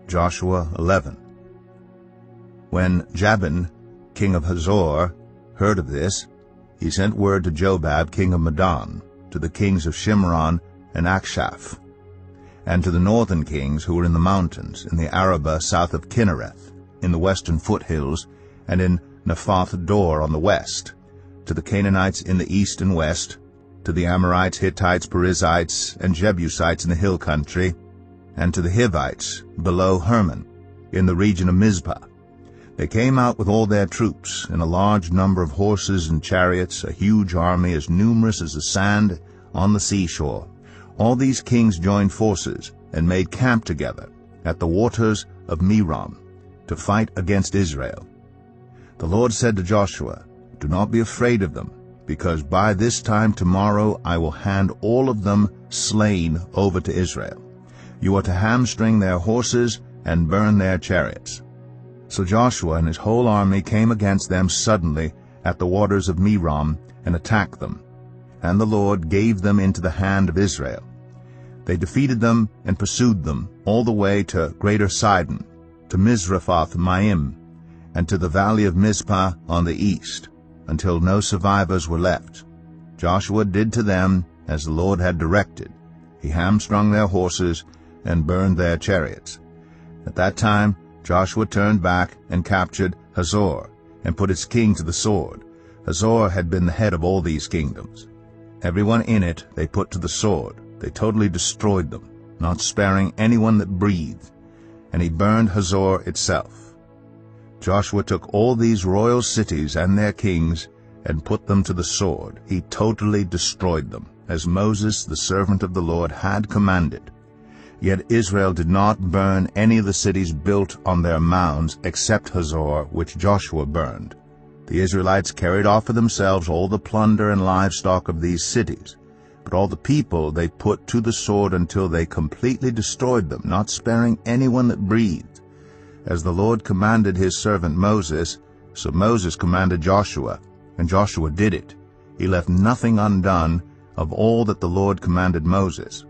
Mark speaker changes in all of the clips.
Speaker 1: Joshua 11. When Jabin, king of Hazor, heard of this, he sent word to Jobab, king of Madon, to the kings of Shimron and Akshaph, and to the northern kings who were in the mountains, in the Arabah south of Kinnereth, in the western foothills, and in Naphoth Dor on the west, to the Canaanites in the east and west, to the Amorites, Hittites, Perizzites, and Jebusites in the hill country, and to the Hivites below Hermon, in the region of Mizpah. They came out with all their troops, in a large number of horses and chariots, a huge army as numerous as the sand on the seashore. All these kings joined forces and made camp together at the waters of Merom to fight against Israel. The Lord said to Joshua, "Do not be afraid of them, because by this time tomorrow I will hand all of them slain over to Israel. You are to hamstring their horses and burn their chariots." So Joshua and his whole army came against them suddenly at the waters of Merom and attacked them, and the Lord gave them into the hand of Israel. They defeated them and pursued them all the way to Greater Sidon, to Mizrephoth-Maim, and to the valley of Mizpah on the east, until no survivors were left. Joshua did to them as the Lord had directed. He hamstrung their horses and burned their chariots. At that time Joshua turned back and captured Hazor, and put its king to the sword. Hazor had been the head of all these kingdoms. Everyone in it they put to the sword. They totally destroyed them, not sparing anyone that breathed, and he burned Hazor itself. Joshua took all these royal cities and their kings and put them to the sword. He totally destroyed them, as Moses, the servant of the Lord, had commanded. Yet Israel did not burn any of the cities built on their mounds except Hazor, which Joshua burned. The Israelites carried off for themselves all the plunder and livestock of these cities, but all the people they put to the sword until they completely destroyed them, not sparing anyone that breathed. As the Lord commanded his servant Moses, so Moses commanded Joshua, and Joshua did it. He left nothing undone of all that the Lord commanded Moses.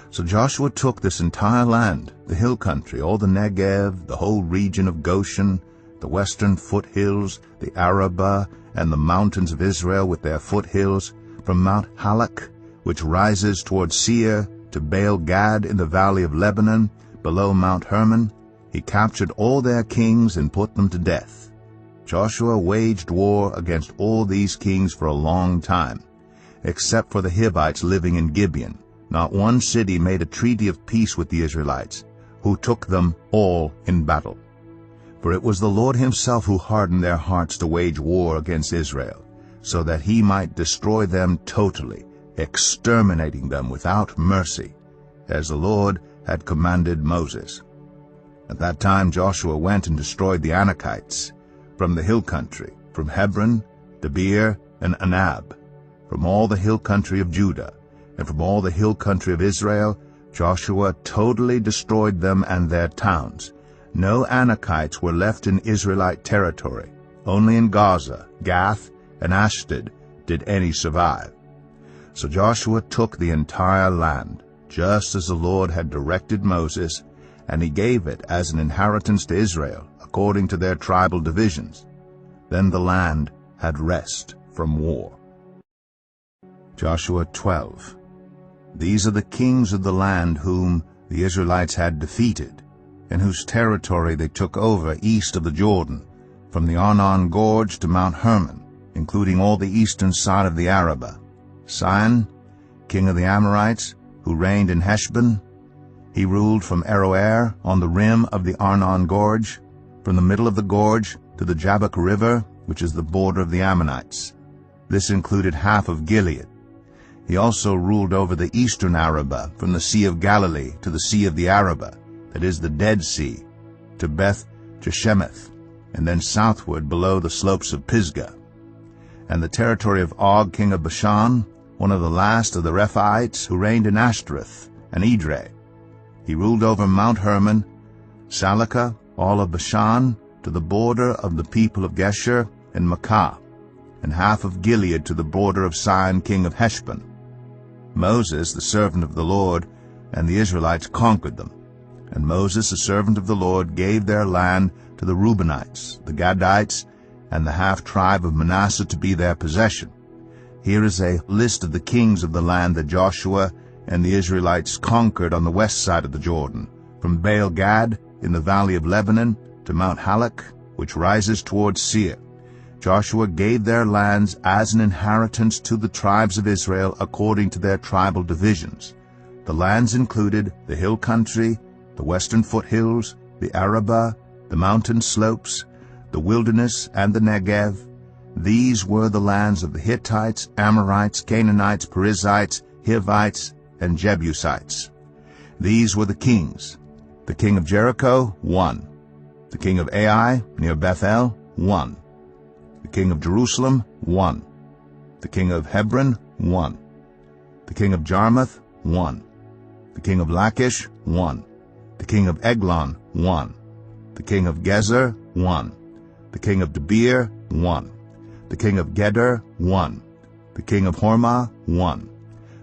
Speaker 1: So Joshua took this entire land, the hill country, all the Negev, the whole region of Goshen, the western foothills, the Arabah, and the mountains of Israel with their foothills, from Mount Halak, which rises toward Seir, to Baal-Gad in the valley of Lebanon, below Mount Hermon. He captured all their kings and put them to death. Joshua waged war against all these kings for a long time, except for the Hivites living in Gibeon. Not one city made a treaty of peace with the Israelites, who took them all in battle. For it was the Lord himself who hardened their hearts to wage war against Israel, so that he might destroy them totally, exterminating them without mercy, as the Lord had commanded Moses. At that time Joshua went and destroyed the Anakites from the hill country, from Hebron, Debir, and Anab, from all the hill country of Judah, and from all the hill country of Israel. Joshua totally destroyed them and their towns. No Anakites were left in Israelite territory. Only in Gaza, Gath, and Ashdod did any survive. So Joshua took the entire land, just as the Lord had directed Moses, and he gave it as an inheritance to Israel, according to their tribal divisions. Then the land had rest from war. Joshua 12. These are the kings of the land whom the Israelites had defeated, and whose territory they took over east of the Jordan, from the Arnon Gorge to Mount Hermon, including all the eastern side of the Arabah. Sihon, king of the Amorites, who reigned in Heshbon. He ruled from Aroer on the rim of the Arnon Gorge, from the middle of the gorge to the Jabbok River, which is the border of the Ammonites. This included half of Gilead. He also ruled over the eastern Arabah, from the Sea of Galilee to the Sea of the Arabah, that is the Dead Sea, to Beth Jeshemeth, and then southward below the slopes of Pisgah. And the territory of Og, king of Bashan, one of the last of the Rephaites, who reigned in Ashtoreth and Edrei. He ruled over Mount Hermon, Salakah, all of Bashan, to the border of the people of Geshur and Makkah, and half of Gilead to the border of Sihon, king of Heshbon. Moses, the servant of the Lord, and the Israelites conquered them. And Moses, the servant of the Lord, gave their land to the Reubenites, the Gadites, and the half-tribe of Manasseh to be their possession. Here is a list of the kings of the land that Joshua and the Israelites conquered on the west side of the Jordan, from Baal-Gad in the valley of Lebanon to Mount Halak, which rises towards Seir. Joshua gave their lands as an inheritance to the tribes of Israel according to their tribal divisions. The lands included the hill country, the western foothills, the Arabah, the mountain slopes, the wilderness, and the Negev. These were the lands of the Hittites, Amorites, Canaanites, Perizzites, Hivites, and Jebusites. These were the kings. The king of Jericho, 1. The king of Ai, near Bethel, 1. The king of Jerusalem, 1. The king of Hebron, 1. The king of Jarmuth, 1. The king of Lachish, 1. The king of Eglon, 1. The king of Gezer, 1. The king of Debir, 1. The king of Geder, 1. The king of Hormah, 1.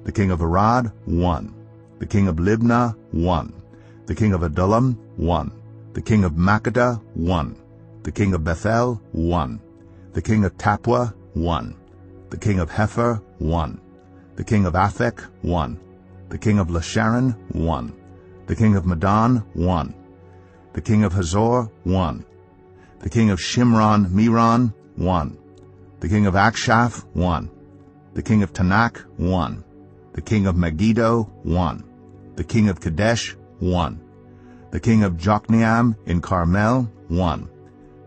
Speaker 1: The king of Arad, 1. The king of Libnah, 1. The king of Adullam, 1. The king of Makkedah, 1. The king of Bethel, 1. The king of Tappuah, 1. The king of Hepher, 1. The king of Aphek, 1. The king of Lasharon, 1. The king of Medan, 1. The king of Hazor, 1. The king of Shimron Meron, 1. The king of Akshaph, 1. The king of Tanakh, 1. The king of Megiddo, 1. The king of Kadesh, 1. The king of Jokneam in Carmel, 1.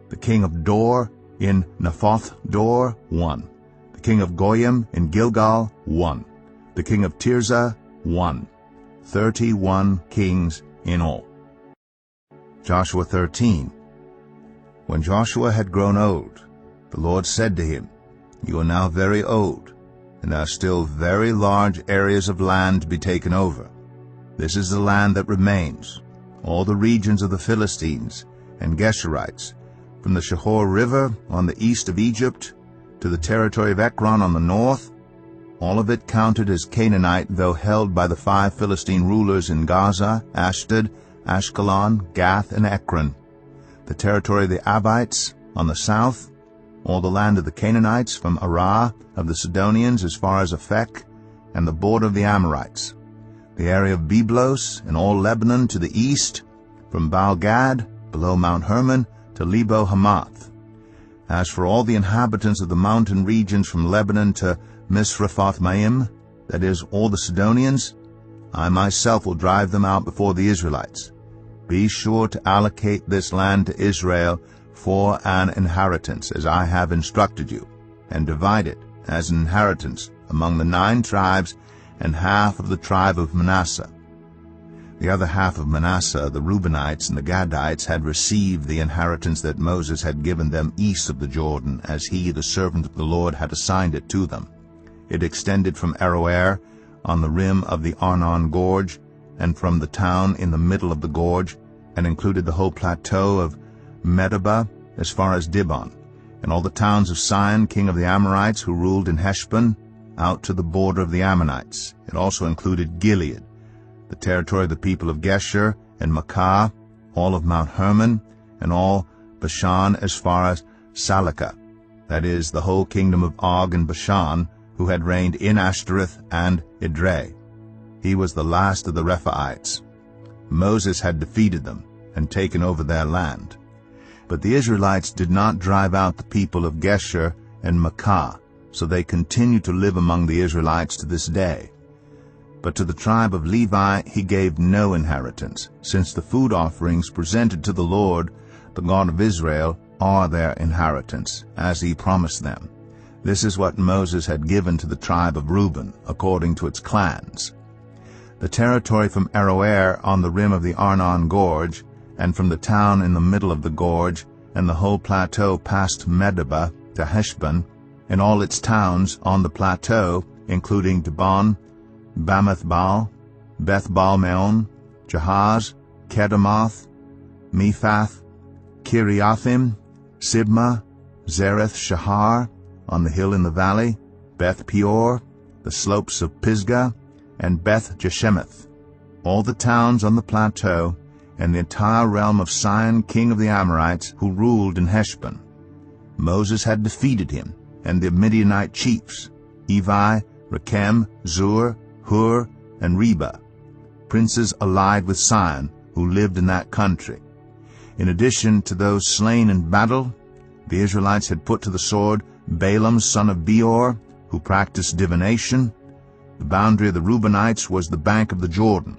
Speaker 1: The king of Dor in Naphoth Dor, 1. The king of Goyim in Gilgal, 1. The king of Tirzah, 1. 31 kings in all. Joshua 13. When Joshua had grown old, the Lord said to him, You are now very old, and there are still very large areas of land to be taken over. This is the land that remains, all the regions of the Philistines and Geshurites, from the Shihor River on the east of Egypt to the territory of Ekron on the north, all of it counted as Canaanite, though held by the 5 Philistine rulers in Gaza, Ashdod, Ashkelon, Gath, and Ekron. The territory of the Abites on the south, all the land of the Canaanites from Arah of the Sidonians as far as Aphek, and the border of the Amorites. The area of Byblos and all Lebanon to the east, from Baal-Gad, below Mount Hermon, to Lebo Hamath. As for all the inhabitants of the mountain regions from Lebanon to Misrephoth-Maim, that is, all the Sidonians, I myself will drive them out before the Israelites. Be sure to allocate this land to Israel for an inheritance, as I have instructed you, and divide it as an inheritance among the 9 tribes and half of the tribe of Manasseh. The other half of Manasseh, the Reubenites and the Gadites, had received the inheritance that Moses had given them east of the Jordan, as he, the servant of the Lord, had assigned it to them. It extended from Aroer on the rim of the Arnon Gorge, and from the town in the middle of the gorge, and included the whole plateau of Medeba as far as Dibon, and all the towns of Sihon, king of the Amorites, who ruled in Heshbon, out to the border of the Ammonites. It also included Gilead, the territory of the people of Geshur and Maacah, all of Mount Hermon, and all Bashan as far as Salekah, that is, the whole kingdom of Og and Bashan, who had reigned in Ashtoreth and Edrei. He was the last of the Rephaites. Moses had defeated them and taken over their land. But the Israelites did not drive out the people of Geshur and Maacah, so they continue to live among the Israelites to this day. But to the tribe of Levi he gave no inheritance, since the food offerings presented to the Lord, the God of Israel, are their inheritance, as he promised them. This is what Moses had given to the tribe of Reuben, according to its clans. The territory from Aroer on the rim of the Arnon Gorge, and from the town in the middle of the gorge, and the whole plateau past Medeba to Heshbon, and all its towns on the plateau, including Dibon, Bamath-baal, Beth-baal-meon, Jahaz, Kedemoth, Mephath, Kiriathim, Sibmah, Zareth-Shahar, on the hill in the valley, Beth-peor, the slopes of Pisgah, and Beth-Jeshemeth, all the towns on the plateau, and the entire realm of Sihon, king of the Amorites, who ruled in Heshbon. Moses had defeated him, and the Midianite chiefs, Evi, Rechem, Zur, Hur, and Reba, princes allied with Sihon, who lived in that country. In addition to those slain in battle, the Israelites had put to the sword Balaam son of Beor, who practiced divination. The boundary of the Reubenites was the bank of the Jordan.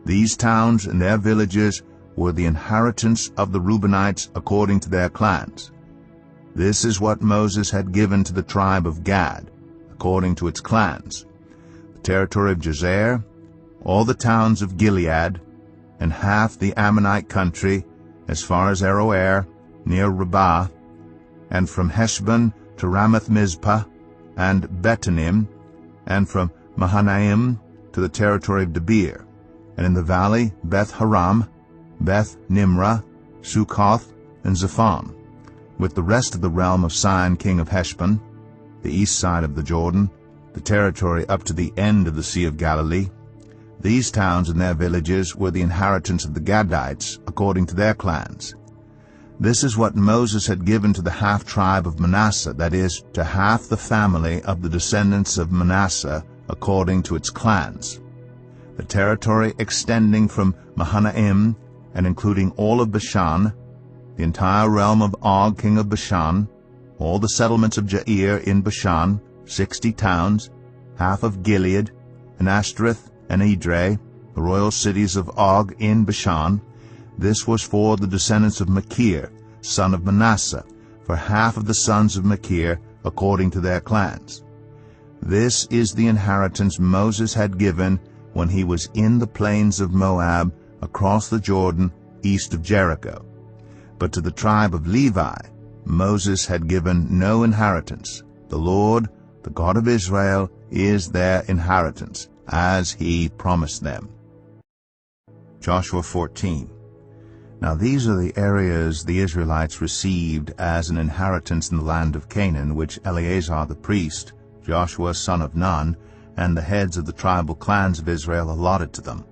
Speaker 1: These towns and their villages were the inheritance of the Reubenites according to their clans. This is what Moses had given to the tribe of Gad, according to its clans: the territory of Jazer, all the towns of Gilead, and half the Ammonite country, as far as Aroer, near Rabbah, and from Heshbon to Ramath-Mizpah, and Betanim, and from Mahanaim to the territory of Debir, and in the valley Beth-Haram, Beth-Nimrah, Succoth, and Zephon, with the rest of the realm of Sihon king of Heshbon, the east side of the Jordan, the territory up to the end of the Sea of Galilee. These towns and their villages were the inheritance of the Gadites, according to their clans. This is what Moses had given to the half-tribe of Manasseh, that is, to half the family of the descendants of Manasseh, according to its clans. The territory extending from Mahanaim and including all of Bashan, the entire realm of Og king of Bashan, all the settlements of Jair in Bashan, 60 towns, half of Gilead, and Ashtoreth and Edrei, the royal cities of Og in Bashan. This was for the descendants of Machir, son of Manasseh, for half of the sons of Machir, according to their clans. This is the inheritance Moses had given when he was in the plains of Moab, across the Jordan, east of Jericho. But to the tribe of Levi, Moses had given no inheritance. The Lord, the God of Israel, is their inheritance, as he promised them. Joshua 14. Now these are the areas the Israelites received as an inheritance in the land of Canaan, which Eleazar the priest, Joshua son of Nun, and the heads of the tribal clans of Israel allotted to them.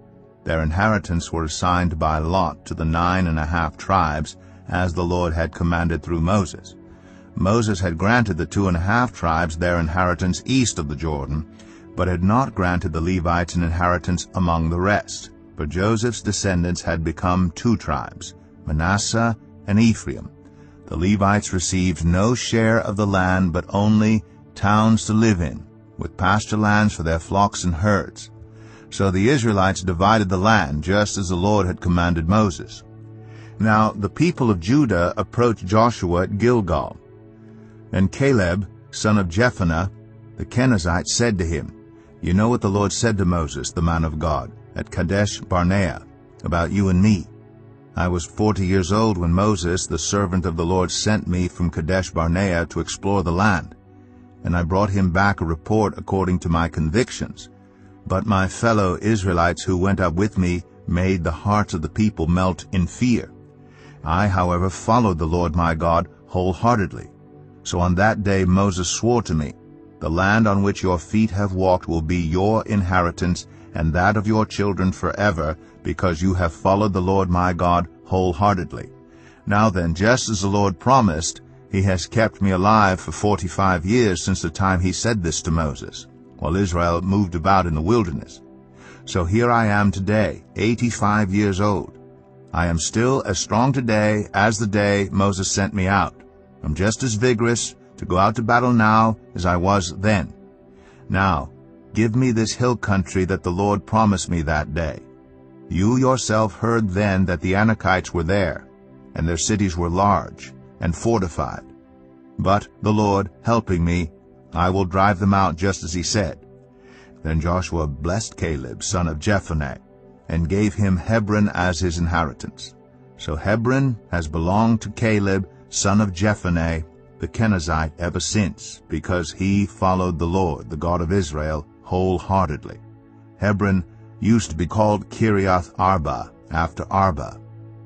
Speaker 1: Their inheritance were assigned by lot to the 9.5 tribes, as the Lord had commanded through Moses. Moses had granted the 2.5 tribes their inheritance east of the Jordan, but had not granted the Levites an inheritance among the rest. For Joseph's descendants had become 2 tribes, Manasseh and Ephraim. The Levites received no share of the land, but only towns to live in, with pasture lands for their flocks and herds. So the Israelites divided the land, just as the Lord had commanded Moses. Now the people of Judah approached Joshua at Gilgal. And Caleb, son of Jephunneh, the Kenizzite, said to him, "You know what the Lord said to Moses, the man of God, at Kadesh Barnea, about you and me. I was 40 years old when Moses, the servant of the Lord, sent me from Kadesh Barnea to explore the land, and I brought him back a report according to my convictions. But my fellow Israelites who went up with me made the hearts of the people melt in fear. I, however, followed the Lord my God wholeheartedly. So on that day Moses swore to me, 'The land on which your feet have walked will be your inheritance, and that of your children forever, because you have followed the Lord my God wholeheartedly.' Now then, just as the Lord promised, he has kept me alive for 45 years since the time he said this to Moses, while Israel moved about in the wilderness. So here I am today, 85 years old. I am still as strong today as the day Moses sent me out. I'm just as vigorous to go out to battle now as I was then. Now, give me this hill country that the Lord promised me that day. You yourself heard then that the Anakites were there, and their cities were large and fortified. But the Lord, helping me, I will drive them out just as he said." Then Joshua blessed Caleb, son of Jephunneh, and gave him Hebron as his inheritance. So Hebron has belonged to Caleb, son of Jephunneh, the Kenizzite, ever since, because he followed the Lord, the God of Israel, wholeheartedly. Hebron used to be called Kiriath Arba, after Arba,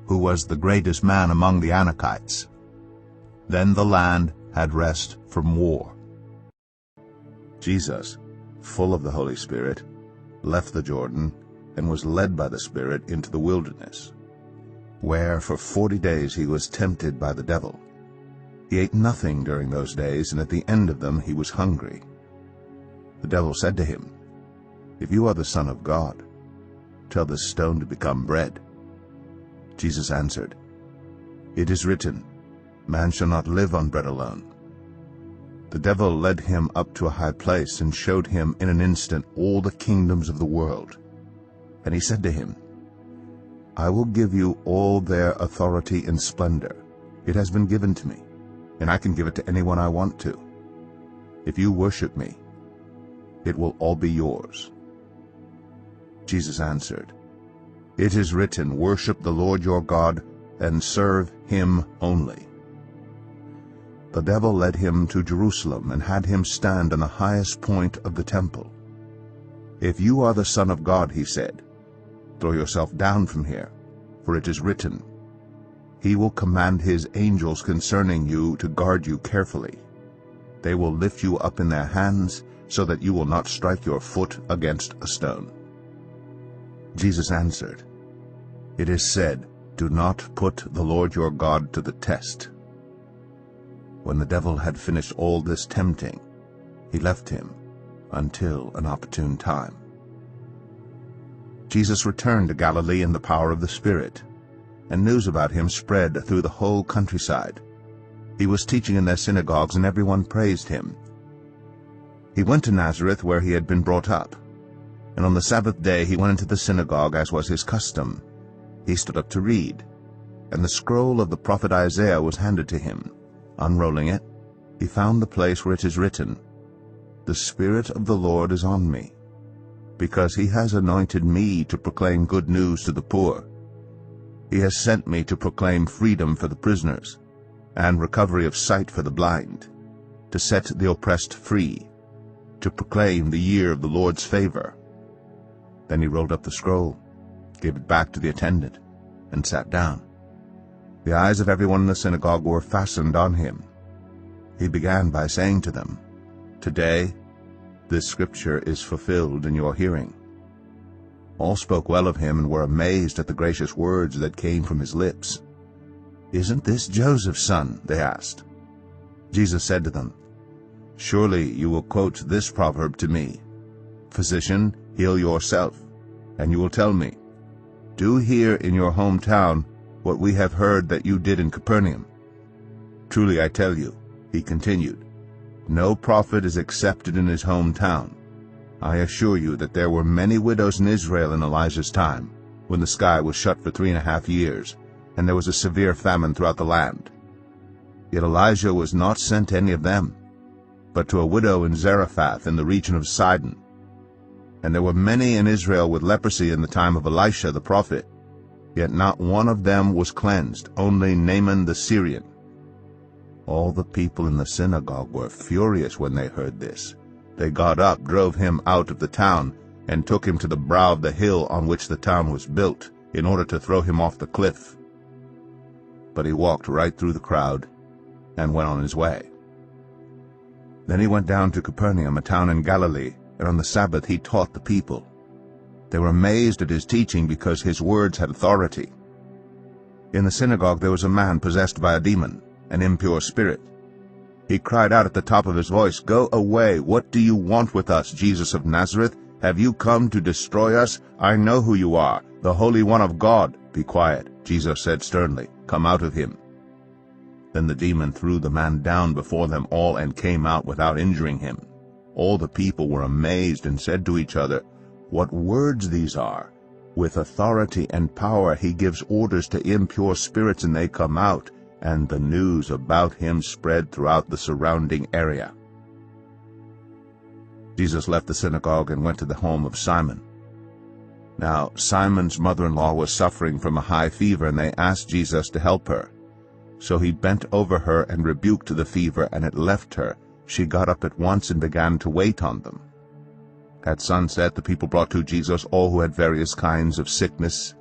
Speaker 1: who was the greatest man among the Anakites. Then the land had rest from war. Jesus, full of the Holy Spirit, left the Jordan and was led by the Spirit into the wilderness, where for 40 days he was tempted by the devil. He ate nothing during those days, and at the end of them he was hungry. The devil said to him, "If you are the Son of God, tell this stone to become bread." Jesus answered, "It is written, man shall not live on bread alone." The devil led him up to a high place and showed him in an instant all the kingdoms of the world. And he said to him, "I will give you all their authority and splendor. It has been given to me, and I can give it to anyone I want to. If you worship me, it will all be yours." Jesus answered, "It is written, worship the Lord your God and serve him only." The devil led him to Jerusalem and had him stand on the highest point of the temple. "If you are the Son of God," he said, "throw yourself down from here, for it is written, he will command his angels concerning you to guard you carefully. They will lift you up in their hands so that you will not strike your foot against a stone." Jesus answered, "It is said, do not put the Lord your God to the test." When the devil had finished all this tempting, he left him until an opportune time. Jesus returned to Galilee in the power of the Spirit, and news about him spread through the whole countryside. He was teaching in their synagogues, and everyone praised him. He went to Nazareth, where he had been brought up. And on the Sabbath day he went into the synagogue, as was his custom. He stood up to read, and the scroll of the prophet Isaiah was handed to him. Unrolling it, he found the place where it is written, "The Spirit of the Lord is on me, because he has anointed me to proclaim good news to the poor. He has sent me to proclaim freedom for the prisoners, and recovery of sight for the blind, to set the oppressed free, to proclaim the year of the Lord's favor." Then he rolled up the scroll, gave it back to the attendant, and sat down. The eyes of everyone in the synagogue were fastened on him. He began by saying to them, "Today this scripture is fulfilled in your hearing." All spoke well of him and were amazed at the gracious words that came from his lips. "Isn't this Joseph's son?" they asked. Jesus said to them, "Surely you will quote this proverb to me, 'Physician, heal yourself,' and you will tell me, 'Do here in your hometown what we have heard that you did in Capernaum.' Truly I tell you," he continued, "no prophet is accepted in his hometown. I assure you that there were many widows in Israel in Elijah's time, when the sky was shut for 3.5 years, and there was a severe famine throughout the land. Yet Elijah was not sent to any of them, but to a widow in Zarephath in the region of Sidon. And there were many in Israel with leprosy in the time of Elisha the prophet, yet not one of them was cleansed, only Naaman the Syrian." All the people in the synagogue were furious when they heard this. They got up, drove him out of the town, and took him to the brow of the hill on which the town was built, in order to throw him off the cliff. But he walked right through the crowd and went on his way. Then he went down to Capernaum, a town in Galilee, and on the Sabbath he taught the people. They were amazed at his teaching, because his words had authority. In the synagogue there was a man possessed by a demon, an impure spirit. He cried out at the top of his voice, "Go away! What do you want with us, Jesus of Nazareth? Have you come to destroy us? I know who you are, the Holy One of God." "Be quiet," Jesus said sternly. "Come out of him." Then the demon threw the man down before them all and came out without injuring him. All the people were amazed and said to each other, "What words these are! With authority and power he gives orders to impure spirits, and they come out." And the news about him spread throughout the surrounding area. Jesus left the synagogue and went to the home of Simon. Now Simon's mother-in-law was suffering from a high fever, and they asked Jesus to help her. So he bent over her and rebuked the fever, and it left her. She got up at once and began to wait on them. At sunset the people brought to Jesus all who had various kinds of sickness,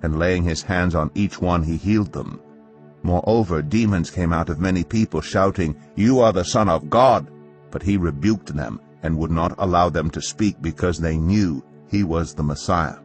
Speaker 1: and laying his hands on each one he healed them. Moreover, demons came out of many people, shouting, "You are the Son of God!" But he rebuked them and would not allow them to speak, because they knew he was the Messiah.